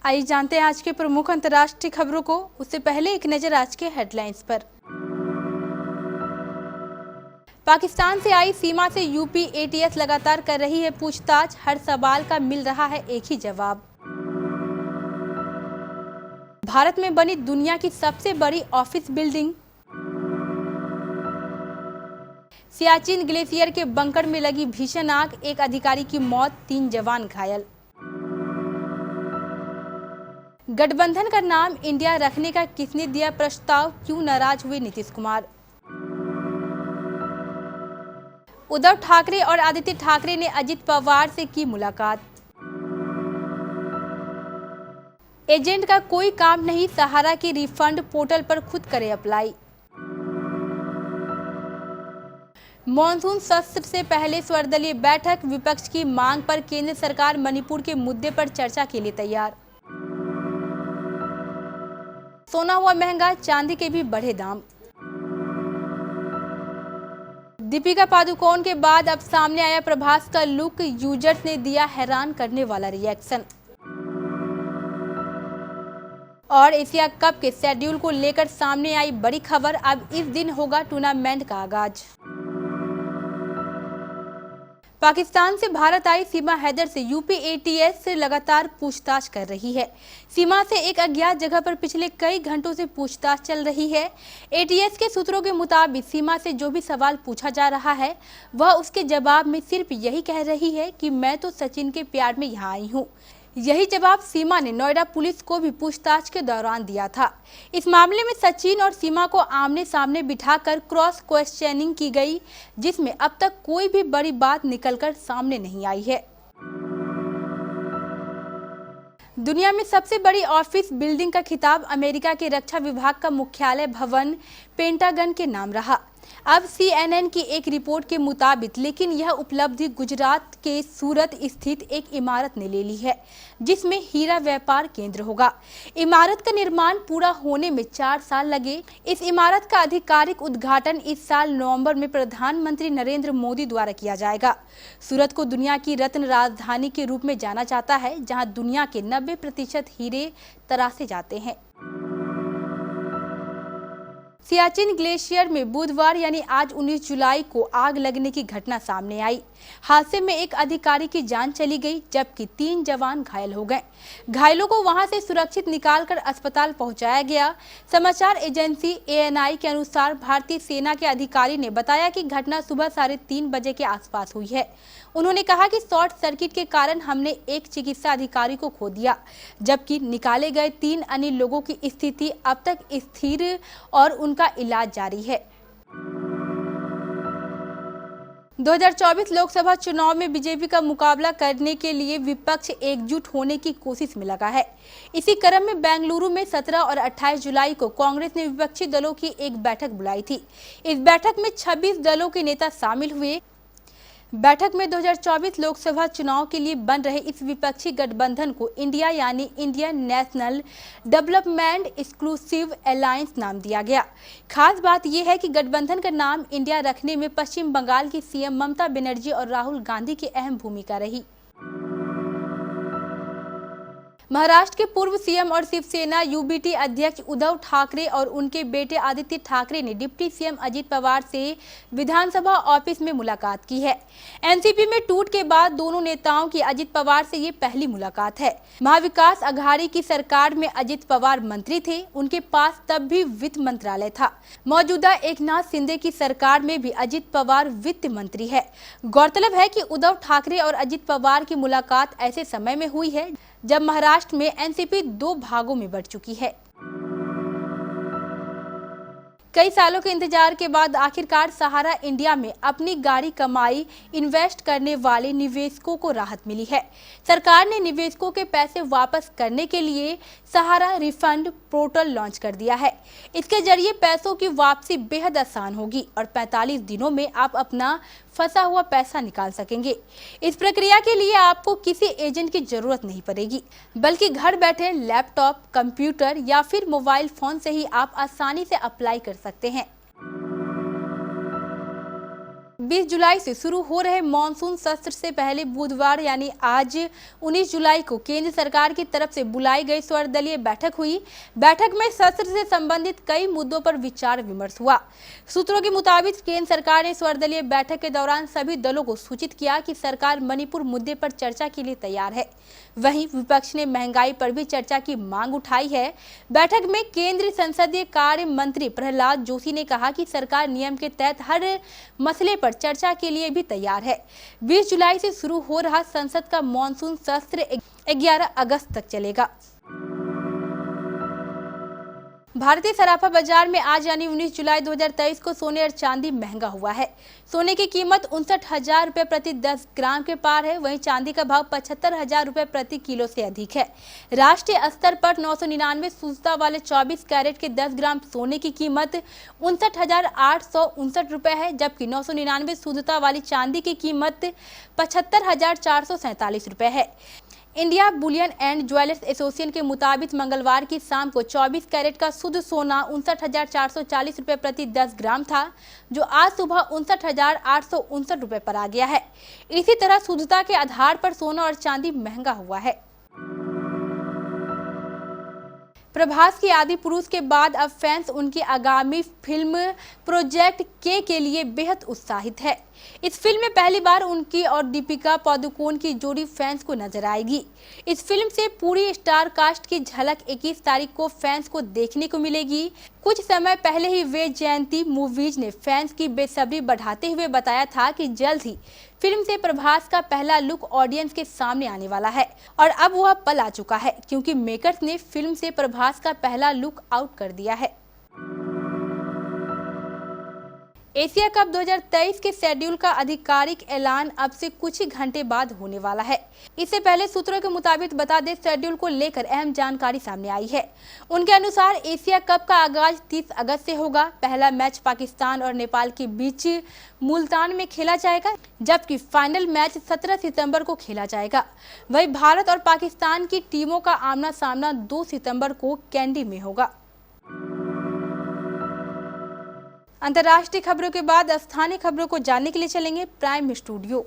आइए जानते हैं आज के प्रमुख अंतर्राष्ट्रीय खबरों को। उससे पहले एक नजर आज के हेडलाइंस पर। पाकिस्तान से आई सीमा से यूपी एटीएस लगातार कर रही है पूछताछ, हर सवाल का मिल रहा है एक ही जवाब। भारत में बनी दुनिया की सबसे बड़ी ऑफिस बिल्डिंग। सियाचिन ग्लेशियर के बंकर में लगी भीषण आग, एक अधिकारी की मौत, 3 जवान घायल। गठबंधन का नाम इंडिया रखने का किसने दिया प्रस्ताव, क्यों नाराज हुए नीतीश कुमार। उद्धव ठाकरे और आदित्य ठाकरे ने अजित पवार से की मुलाकात। एजेंट का कोई काम नहीं, सहारा की रिफंड पोर्टल पर खुद करे अप्लाई। मॉनसून सत्र से पहले सर्वदलीय बैठक, विपक्ष की मांग पर केंद्र सरकार मणिपुर के मुद्दे पर चर्चा के लिए तैयार। सोना हुआ महंगा, चांदी के भी बढ़े दाम। दीपिका पादुकोण के बाद अब सामने आया प्रभास का लुक, यूजर्स ने दिया हैरान करने वाला रिएक्शन। और एशिया कप के शेड्यूल को लेकर सामने आई बड़ी खबर, अब इस दिन होगा टूर्नामेंट का आगाज। पाकिस्तान से भारत आई सीमा हैदर से यूपी एटीएस से लगातार पूछताछ कर रही है। सीमा से एक अज्ञात जगह पर पिछले कई घंटों से पूछताछ चल रही है। एटीएस के सूत्रों के मुताबिक सीमा से जो भी सवाल पूछा जा रहा है वह उसके जवाब में सिर्फ यही कह रही है कि मैं तो सचिन के प्यार में यहाँ आई हूँ। यही जवाब सीमा ने नोएडा पुलिस को भी पूछताछ के दौरान दिया था। इस मामले में सचिन और सीमा को आमने सामने बिठाकर क्रॉस क्वेश्चनिंग की गई, जिसमें अब तक कोई भी बड़ी बात निकलकर सामने नहीं आई है। दुनिया में सबसे बड़ी ऑफिस बिल्डिंग का खिताब अमेरिका के रक्षा विभाग का मुख्यालय भवन पेंटागन के नाम रहा। अब CNN की एक रिपोर्ट के मुताबिक लेकिन यह उपलब्धि गुजरात के सूरत स्थित एक इमारत ने ले ली है, जिसमें हीरा व्यापार केंद्र होगा। इमारत का निर्माण पूरा होने में 4 साल लगे। इस इमारत का आधिकारिक उद्घाटन इस साल नवंबर में प्रधानमंत्री नरेंद्र मोदी द्वारा किया जाएगा। सूरत को दुनिया की रत्न राजधानी के रूप में जाना जाता है, जहां दुनिया के 90% हीरे तरासे जाते हैं। सियाचिन ग्लेशियर में बुधवार यानी आज 19 जुलाई को आग लगने की घटना सामने आई। हादसे में एक अधिकारी की जान चली गई, जबकि 3 जवान घायल हो गए। घायलों को वहां से सुरक्षित निकालकर अस्पताल पहुंचाया गया। समाचार एजेंसी ANI के अनुसार भारतीय सेना के अधिकारी ने बताया कि घटना सुबह 3:30 बजे के आसपास हुई है। उन्होंने कहा कि शॉर्ट सर्किट के कारण हमने एक चिकित्सा अधिकारी को खो दिया, जबकि निकाले गए 3 अन्य लोगों की स्थिति अब तक स्थिर और उनका इलाज जारी है। 2024 लोकसभा चुनाव में बीजेपी का मुकाबला करने के लिए विपक्ष एकजुट होने की कोशिश में लगा है। इसी क्रम में बेंगलुरु में 17 और 28 जुलाई को कांग्रेस ने विपक्षी दलों की एक बैठक बुलाई थी। इस बैठक में 26 दलों के नेता शामिल हुए। बैठक में 2024 लोकसभा चुनाव के लिए बन रहे इस विपक्षी गठबंधन को इंडिया यानी Indian national development exclusive alliance नाम दिया गया। खास बात यह है कि गठबंधन का नाम इंडिया रखने में पश्चिम बंगाल की सीएम ममता बनर्जी और राहुल गांधी की अहम भूमिका रही। महाराष्ट्र के पूर्व सीएम और शिवसेना UBT अध्यक्ष उद्धव ठाकरे और उनके बेटे आदित्य ठाकरे ने डिप्टी सीएम अजित पवार से विधानसभा ऑफिस में मुलाकात की है। एनसीपी में टूट के बाद दोनों नेताओं की अजित पवार से ये पहली मुलाकात है। महाविकास अघाड़ी की सरकार में अजित पवार मंत्री थे, उनके पास तब भी वित्त मंत्रालय था। मौजूदा एकनाथ शिंदे की सरकार में भी अजित पवार वित्त मंत्री है। गौरतलब है कि उद्धव ठाकरे और अजित पवार की मुलाकात ऐसे समय में हुई है जब महाराष्ट्र में एनसीपी 2 भागों में बढ़ चुकी है। कई सालों के इंतजार के बाद आखिरकार सहारा इंडिया में अपनी गाड़ी कमाई इन्वेस्ट करने वाले निवेशकों को राहत मिली है। सरकार ने निवेशकों के पैसे वापस करने के लिए सहारा रिफंड पोर्टल लॉन्च कर दिया है। इसके जरिए पैसों की वापसी बेहद आसान होगी और 45 दिनों में आप अपना फंसा हुआ पैसा निकाल सकेंगे। इस प्रक्रिया के लिए आपको किसी एजेंट की जरूरत नहीं पड़ेगी, बल्कि घर बैठे लैपटॉप, कंप्यूटर या फिर मोबाइल फोन से ही आप आसानी से अप्लाई कर सकते हैं। 20 जुलाई से शुरू हो रहे मानसून सत्र से पहले बुधवार यानी आज 19 जुलाई को केंद्र सरकार की तरफ से बुलाई गई सर्वदलीय बैठक हुई। बैठक में सत्र से संबंधित कई मुद्दों पर विचार विमर्श हुआ। सूत्रों के मुताबिक केंद्र सरकार ने सर्वदलीय बैठक के दौरान सभी दलों को सूचित किया कि सरकार मणिपुर मुद्दे पर चर्चा के लिए तैयार है। वहीं विपक्ष ने महंगाई पर भी चर्चा की मांग उठाई है। बैठक में केंद्रीय संसदीय कार्य मंत्री प्रहलाद जोशी ने कहा कि सरकार नियम के तहत हर मसले पर चर्चा के लिए भी तैयार है। 20 जुलाई से शुरू हो रहा संसद का मॉनसून सत्र 11 अगस्त तक चलेगा। भारतीय सराफा बाजार में आज यानी 19 जुलाई 2023 को सोने और चांदी महंगा हुआ है। सोने की कीमत 59,000 रुपये प्रति 10 ग्राम के पार है। वहीं चांदी का भाव 75,000 रुपये प्रति किलो से अधिक है। राष्ट्रीय स्तर पर 999 शुद्धता वाले 24 कैरेट के 10 ग्राम सोने की कीमत 59,859 रुपये है, जबकि 999 शुद्धता वाली चांदी की कीमत 75,447 रुपये है। India Boolean and jewellers association के मुताबिक मंगलवार की शाम को 24 कैरेट का शुद्ध सोना 59,440 रुपये प्रति 10 ग्राम था, जो आज सुबह 59,859 रुपये पर आ गया है। इसी तरह शुद्धता के आधार पर सोना और चांदी महंगा हुआ है। प्रभास की आदि पुरुष के बाद अब फैंस उनकी आगामी फिल्म प्रोजेक्ट के लिए बेहद उत्साहित है। इस फिल्म में पहली बार उनकी और दीपिका पादुकोण की जोड़ी फैंस को नजर आएगी। इस फिल्म से पूरी स्टार कास्ट की झलक 21 तारीख को फैंस को देखने को मिलेगी। कुछ समय पहले ही वे जयंती मूवीज ने फैंस की बेसब्री बढ़ाते हुए बताया था कि जल्द ही फिल्म से प्रभास का पहला लुक ऑडियंस के सामने आने वाला है, और अब वह पल आ चुका है क्योंकि मेकर्स ने फिल्म से प्रभास का पहला लुक आउट कर दिया है। एशिया कप 2023 के शेड्यूल का आधिकारिक ऐलान अब से कुछ ही घंटे बाद होने वाला है। इससे पहले सूत्रों के मुताबिक बता दें, शेड्यूल को लेकर अहम जानकारी सामने आई है। उनके अनुसार एशिया कप का आगाज 30 अगस्त से होगा। पहला मैच पाकिस्तान और नेपाल के बीच मुल्तान में खेला जाएगा, जबकि फाइनल मैच 17 सितंबर को खेला जाएगा। वहीं भारत और पाकिस्तान की टीमों का आमना सामना 2 सितंबर को कैंडी में होगा। अंतर्राष्ट्रीय खबरों के बाद स्थानीय खबरों को जानने के लिए चलेंगे प्राइम स्टूडियो।